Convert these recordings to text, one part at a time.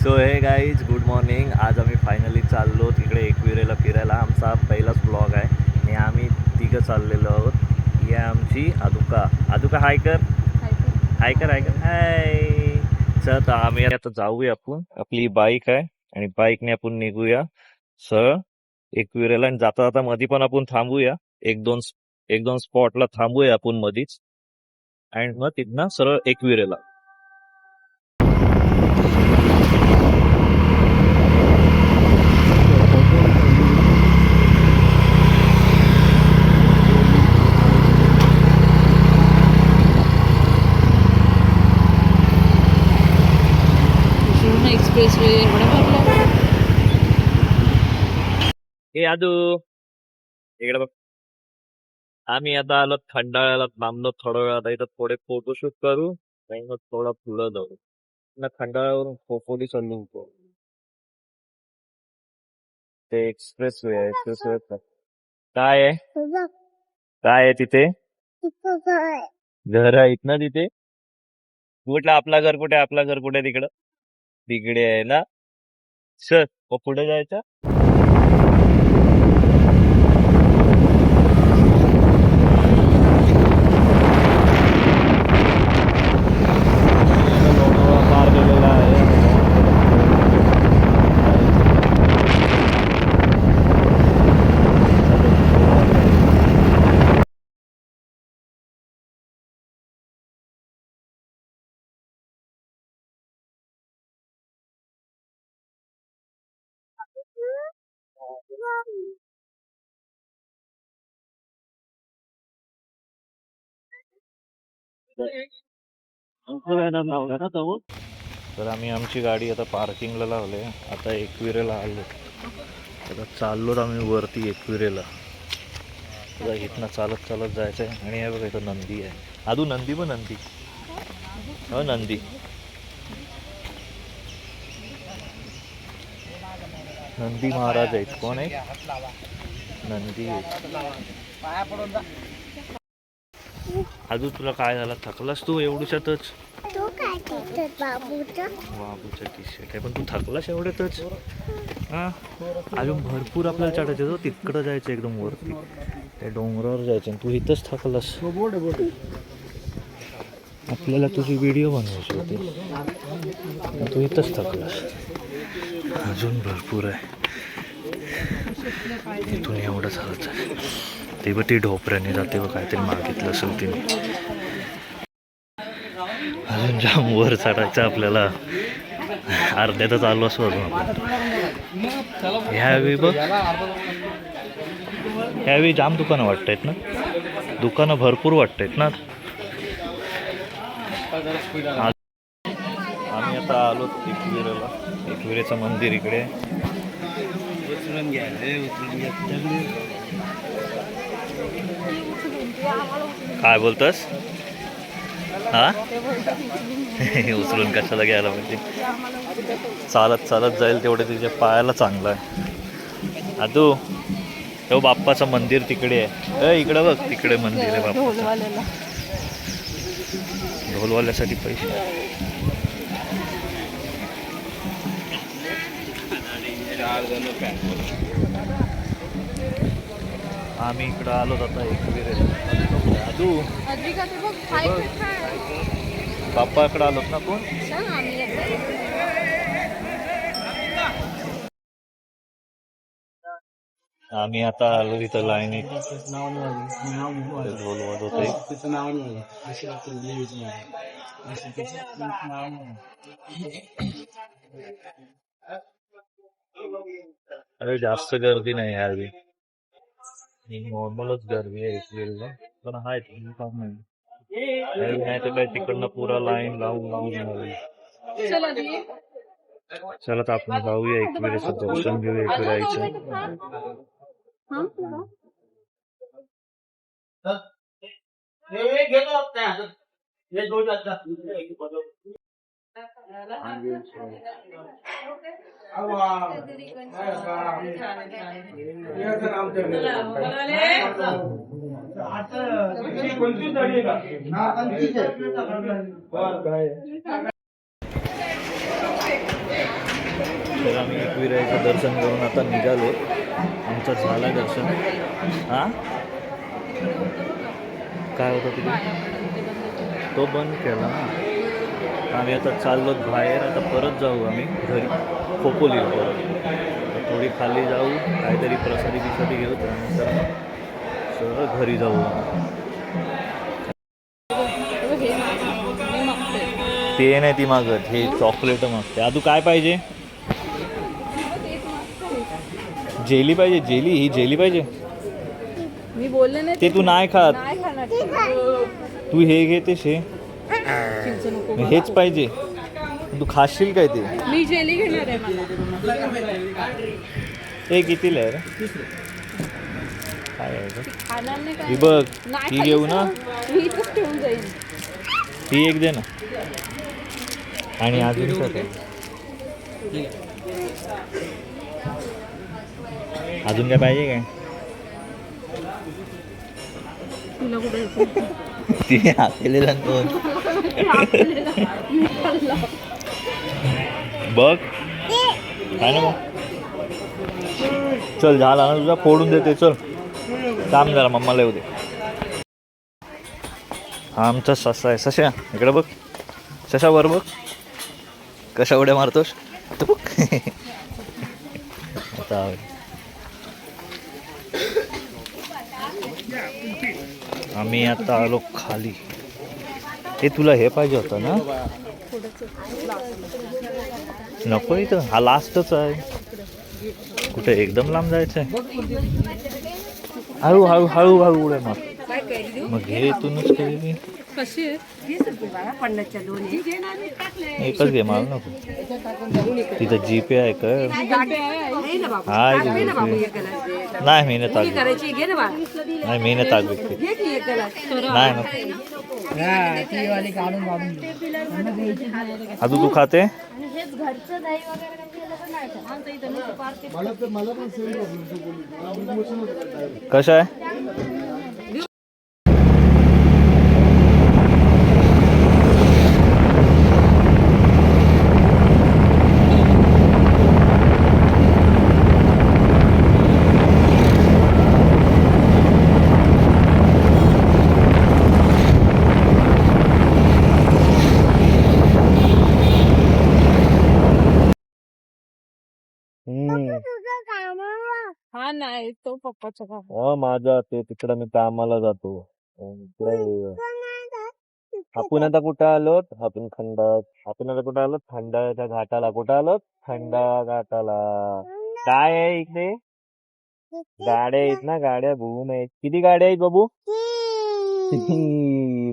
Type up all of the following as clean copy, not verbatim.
So हे guys good morning. आज आम्ही फायनली चाललो तिकडे एकविरेला फिरायला. आमचा पहिलाच ब्लॉग आहे आणि आम्ही तिघं चाललेलो आहोत. ही आहे आमची आदुका हाय कर हाय सर. तर आम्ही आता जाऊया. आपण आपली बाईक आहे आणि बाईकने आपण निघूया सर एकविरेला. आणि जाता जाता मधी पण आपण थांबूया. एक दोन स्पॉटला थांबूया आपण मधीच आणि मग तिथनं सरळ एकविरेला. एक्सप्रेस वे एवढं भरलं. हे आदू इकडे बघ. आम्ही आता आलो खंडाळ्याला. थांबलो थोडा वेळ. आता इथं थोडे फोटोशूट करू आणि मग थोडा फुलं जाऊ ना. खंडाळ्यावरून खोपोली चाललो होतो. ते एक्सप्रेस वे आहे. एक्सप्रेस वे काय आहे? काय आहे तिथे? घर आहेत ना तिथे. कुठलं आपला घर कुठे? आपला घर कुठे? तिकडं तिकडे आहे ना सर. मग पुढे जायचं. पार गेलेला आहे. तर आम्ही आमची गाडी आता पार्किंगला लावले. आता एकविरेला आलो. आता चाललो आम्ही वरती एकविरेला. आता इथनं चालत चालत जायचं आहे. आणि हे बघा इथं नंदी आहे. आदू नंदी पण नंदी हो नंदी. नंदी महाराज आहेत. कोण आहे? नंदी आजू तुला काय झालं? थकलास तू एवढ्यातच? बाबूचा टी शर्ट आहे पण तू थकलास एवढ्यातच? हा अजून भरपूर आपल्याला चढायचं होतं. तिकडं जायचं एकदम वरती. त्या डोंगरावर जायचं. तू इथंच थकलास. आपल्याला तुझी व्हिडिओ बनवायची होती. तू इथंच थकलास. अजून भरपूर आहे. इथून एवढं चालत आहे. ते बघ ती ढोपऱ्याने जाते व काहीतरी मागितलं असेल तिने. अजून जाम वर चढायचं आपल्याला. अर्ध्यातच आलो असो अजून आपण. ह्यावेळी बघ ह्यावेळी जाम दुकानं वाटतायत ना. दुकानं भरपूर वाटतायत ना. आम्ही आता आलो एकविरेला. एकविरेचं मंदिर इकडे. काय बोलतोस? हा उचलून कशाला घ्यायला पाहिजे? चालत चालत जाईल तेवढे तिच्या पायाला चांगलं आहे. आदू तो बाप्पाचं मंदिर तिकडे आहे. इकडे बघ तिकडे मंदिर आहे बाप्पाचं. ढोलवाल्यासाठी पैसे. आम्ही इकडं आलो आता एकविरेला. आदू बाप्पाकडे आलोत ना कोण? आम्ही आता आलो तिथं लाईनीत. ढोल वाजवतोय. अरे जास्त गर्दी नाही यावेळी. नॉर्मलच गर्दी आहे एकविरेला. पण हाय काम नाही. नाही तर काय तिकडनं पुरा लाईन लावून चला तर आपण जाऊया एकविरेचं दर्शन घेऊया. एकविरायचं तर आम्ही एकविरायचं दर्शन करून आता निघालो. आमचं झालं दर्शन. हां काय होतं तिथे? तो बंद केला ना. आम्ही आता चाललो बाहेर. आता परत जाऊ आम्ही घरी खोपोलीला परत. तर थोडी खाली जाऊ, काहीतरी प्रसादी बिसादी घेऊ, त्यानंतर मग सरळ घरी जाऊ. ते नाही ती मागत, हे चॉकलेट मागते. आदू काय पाहिजे? जेली पाहिजे. जेली, ही जेली पाहिजे. मी बोलले नाही ते तू नाही खात. नाही खाणार ते. तू हे घे ते शे. चिंच नको मग हेच पाहिजे. तू खाशील काय ते? मी जेली घेणार आहे मला. हे कितीला आहे रे? काय आहे रे? खाणार नाही ही काय बघ, नाही ही घेऊ ना. मी इथंच ठेवून जाईल. ही एक दे ना. आणि अजून काय? अजून काय पाहिजे काय? तुला कुठे तिने हाकलेला दोन. बघ काय ना मग. चल झाला ना तुझा, फोडून देते. चल थांब जरा, मम्माला येऊ दे. हा आमचा ससा आहे. सशा इकडे बघ. सशा वर बघ, कशा उड्या मारतोस तू बघ. आता आम्ही आता आलो खाली. हे तुला हे पाहिजे होतं ना? नको इथं, हा लास्टच आहे. कुठे एकदम लांब जायचं आहे? हळू हळू हळू हळू उड्या मार. मग घे इथूनच केली. कशी आहे? एकच घे, मारू नको. तिथं जीपे आहे का? हाय नाही मेहनत आग. नाही मेहनत आग विकते. नाही अजून तू खाते? कशा आहे? हा नाही, तो पप्पाचा काम. माझा ते तिकडं मी कामाला जातो. आपण आता कुठं आलो? आपण आता कुठं आलो? थंडाच्या घाटाला. कुठं आलो? थंड घाटाला. काय आहे इकडे? गाड्या आहेत ना, गाड्या भूम आहेत. किती गाड्या आहेत बाबू?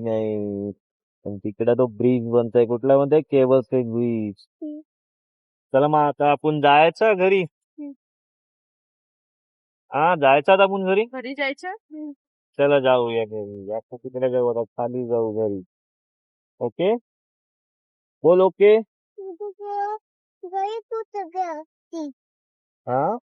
नाही. पण तिकडे तो ब्रिज बनतोय. कुठला बनतोय? Cable stayed bridge. चला मग आता आपण जायचं घरी. हा जायचं आता आपण घरी. घरी जायचं. चला जाऊया घरी. आता तिकडे जाऊ, आता खाली जाऊ घरी. ओके बोल. ओके. हा